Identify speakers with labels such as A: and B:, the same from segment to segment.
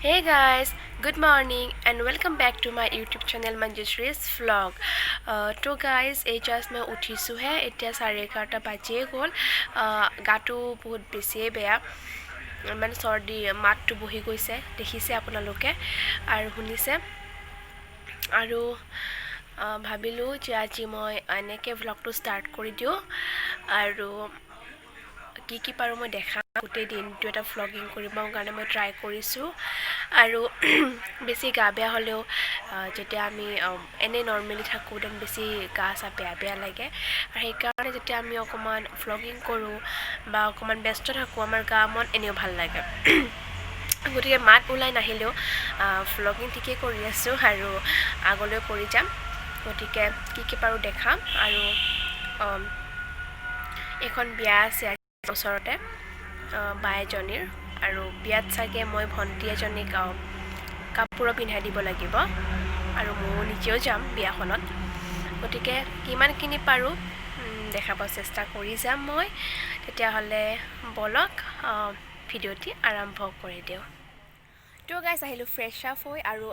A: Hey guys, good morning and welcome back to my YouTube channel Manjushri's vlog. To guys, এই just মই উঠিছোঁহে এতিয়া 11:30 বাজিয়ে গ'ল গাটো বহুত বেছিয়ে বেয়া মানে চৰ্দি মাতটো বহি গৈছে দেখিছে আপোনালোকে আৰু শুনিছে আৰু ভাবিলোঁ যে আজি মই এনেকৈ ভ্লগটো ষ্টাৰ্ট কৰি দিওঁ আৰু কি পাৰোঁ মই দেখাম গোটেই দিনটো এটা ভ্লগিং কৰিবৰ কাৰণে মই ট্ৰাই কৰিছোঁ আৰু বেছি গা বেয়া হ'লেও যেতিয়া আমি এনেই নৰ্মেলি থাকোঁ দেন বেছি গা চা বেয়া লাগে আৰু সেইকাৰণে যেতিয়া আমি অকণমান ভ্লগিং কৰোঁ বা অকণমান ব্যস্ত থাকোঁ আমাৰ গা মন এনেও ভাল লাগে গতিকে মাত ওলাই নাহিলেও ভ্লগিং ঠিকেই কৰি আছোঁ আৰু আগলৈ কৰি যাম গতিকে কি পাৰোঁ দেখাম আৰু এখন বিয়া আছে ওচৰতে বা এজনীৰ আৰু বিয়াত চাগে মই ভণ্টি এজনীক কাপোৰো পিন্ধাই দিব লাগিব আৰু ময়ো নিজেও যাম বিয়াখনত গতিকে কিমানখিনি পাৰোঁ দেখাব চেষ্টা কৰি যাম মই তেতিয়াহ'লে বলক ভিডিঅ'টি আৰম্ভ কৰি দিওঁ তো গাইজ আহিলোঁ ফ্ৰেছ আপ হৈ আৰু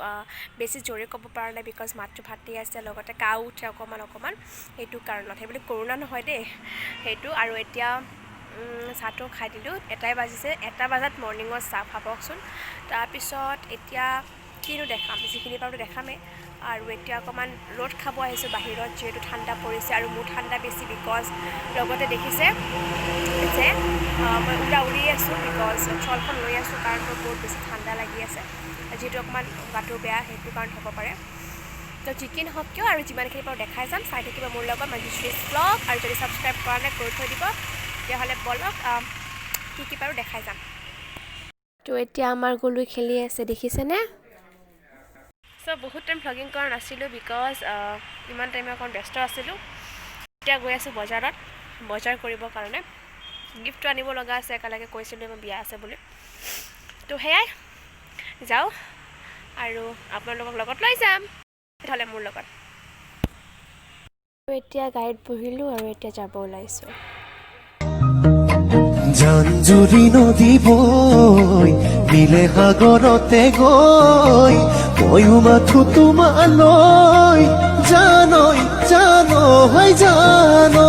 A: বেছি জোৰে ক'ব পৰা নাই বিকজ মাতটো ফাটি আছে লগতে কাহ উঠে অকণমান সেইটো কাৰণত সেইবুলি কৰোণা নহয় দেই সেইটো আৰু এতিয়া চাহটো খাই দিলোঁ 1 বাজিছে 1 বজাত মৰ্ণিঙত চাহ ভাবকচোন তাৰপিছত এতিয়া কিনো দেখাম যিখিনি পাৰোঁ দেখামেই আৰু এতিয়া অকণমান ৰ'দ খাব আহিছোঁ বাহিৰত যিহেতু ঠাণ্ডা পৰিছে আৰু মোৰ ঠাণ্ডা বেছি বিকজ লগতে দেখিছে যে মই উৰি আছোঁ বিকজ চলখন লৈ আছোঁ কাৰণ মোৰ বহুত বেছি ঠাণ্ডা লাগি আছে যিহেতু অকণমান গাটো বেয়া সেইটো কাৰণ হ'ব পাৰে তো যি নহওক কিয় আৰু যিমানখিনি পাৰোঁ দেখাই যাম চাই থাকিব মোৰ লগত মঞ্জুশ্ৰীজ ভ্লগ আৰু যদি ছাবস্ক্ৰাইব কৰা নাই কৰি থৈ দিব তেতিয়াহ'লে বলক কি পাৰোঁ দেখাই যাম তো এতিয়া আমাৰ গলৈ খেলি আছে দেখিছেনে বহুত টাইম ভ্লগিং কৰা নাছিলোঁ বিকজ ইমান টাইম অকণ ব্যস্ত আছিলোঁ এতিয়া গৈ আছোঁ বজাৰত বজাৰ কৰিবৰ কাৰণে গিফ্টটো আনিব লগা আছে একেলগে কৈছিলোঁ মই বিয়া আছে বুলি তো সেয়াই যাওঁ আৰু আপোনালোকক লগত লৈ যাম তেতিয়াহ'লে মোৰ লগত এতিয়া গাড়ীত বহিলোঁ আৰু এতিয়া যাব ওলাইছোঁ
B: জাঞ্জুৰি নদী বৈ মিলে সাগৰতে গৈ ময়ো মাথো তোমালৈ জানৈ জানৈ জানৈ জানৈ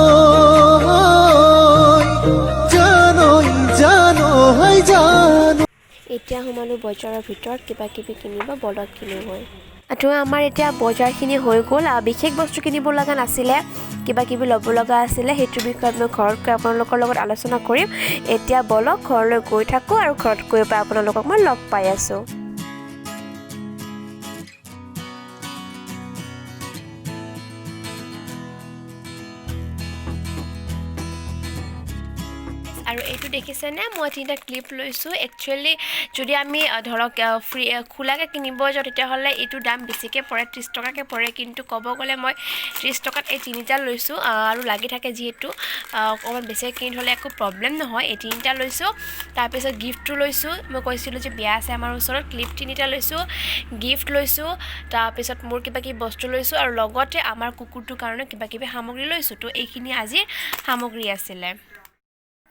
A: এতিয়া সোমালোঁ বজাৰৰ ভিতৰত কিবা কিবি কিনিব বলক কিনো হয় তো আমাৰ এতিয়া বজাৰখিনি হৈ গ'ল বিশেষ বস্তু কিনিব লগা নাছিলে কিবা কিবি ল'ব লগা আছিলে সেইটো বিষয়ত মই ঘৰত গৈ আপোনালোকৰ লগত আলোচনা কৰিম এতিয়া বলক ঘৰলৈ গৈ থাকোঁ আৰু ঘৰত গৈ পাই আপোনালোকক মই লগ পাই আছোঁ আৰু এইটো দেখিছেনে মই 3টা ক্লিপ লৈছোঁ একচুৱেলি যদি আমি ধৰক খোলাকৈ কিনিব যাওঁ তেতিয়াহ'লে এইটো দাম বেছিকৈ পৰে 30 টকাকৈ পৰে কিন্তু ক'ব গ'লে মই 30 টকাত এই 3টা লৈছোঁ আৰু লাগি থাকে যিহেতু অকণমান বেছিকৈ কিনি থ'লে একো প্ৰব্লেম নহয় এই 3টা লৈছোঁ তাৰপিছত গিফ্টটো লৈছোঁ মই কৈছিলোঁ যে বিয়া আছে আমাৰ ওচৰত ক্লিপ 3টা লৈছোঁ গিফ্ট লৈছোঁ তাৰপিছত মোৰ কিবা কিবি বস্তু লৈছোঁ আৰু লগতে আমাৰ কুকুৰটোৰ কাৰণে কিবা কিবি সামগ্ৰী লৈছোঁ তো এইখিনি আজিৰ সামগ্ৰী আছিলে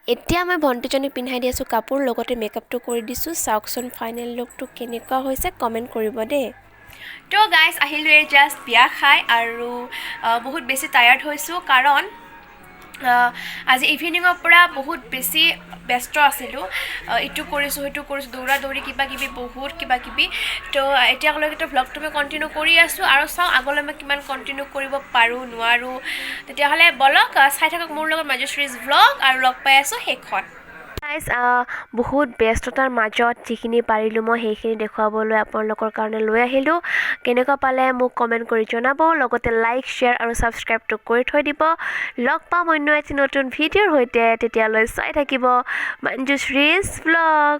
A: এতিয়া মই ভণ্টিজনীক পিন্ধাই দি আছোঁ কাপোৰ লগতে মেকআপটো কৰি দিছোঁ চাওকচোন ফাইনেল লুকটো কেনেকুৱা হৈছে কমেণ্ট কৰিব দেই তো গাইজ আহিলোঁ এই জাষ্ট বিয়া খাই আৰু বহুত বেছি টায়াৰ্ড হৈছোঁ কাৰণ আজি ইভিনিঙৰ পৰা বহুত বেছি ব্যস্ত আছিলোঁ ইটো কৰিছোঁ সেইটো কৰিছোঁ দৌৰা দৌৰি কিবা কিবি বহুত কিবা কিবি তো এতিয়ালৈকেতো ভ্লগটো মই কণ্টিনিউ কৰি আছোঁ আৰু চাওঁ আগলৈ মই কিমান কণ্টিনিউ কৰিব পাৰোঁ নোৱাৰোঁ তেতিয়াহ'লে বলক চাই থাকক মোৰ লগত মঞ্জুশ্ৰীজ ভ্লগ আৰু লগ পাই আছোঁ শেষত গাইজ বহুত ব্যস্ততাৰ মাজত যিখিনি পাৰিলোঁ মই সেইখিনি দেখুৱাবলৈ আপোনালোকৰ কাৰণে লৈ আহিলোঁ কেনেকুৱা পালে মোক কমেণ্ট কৰি জনাব লগতে লাইক শ্বেয়াৰ আৰু ছাবস্ক্ৰাইবটো কৰি থৈ দিব লগ পাম অন্য এটি নতুন ভিডিঅ'ৰ সৈতে তেতিয়ালৈ চাই থাকিব মঞ্জুশ্ৰীজ ভ্লগ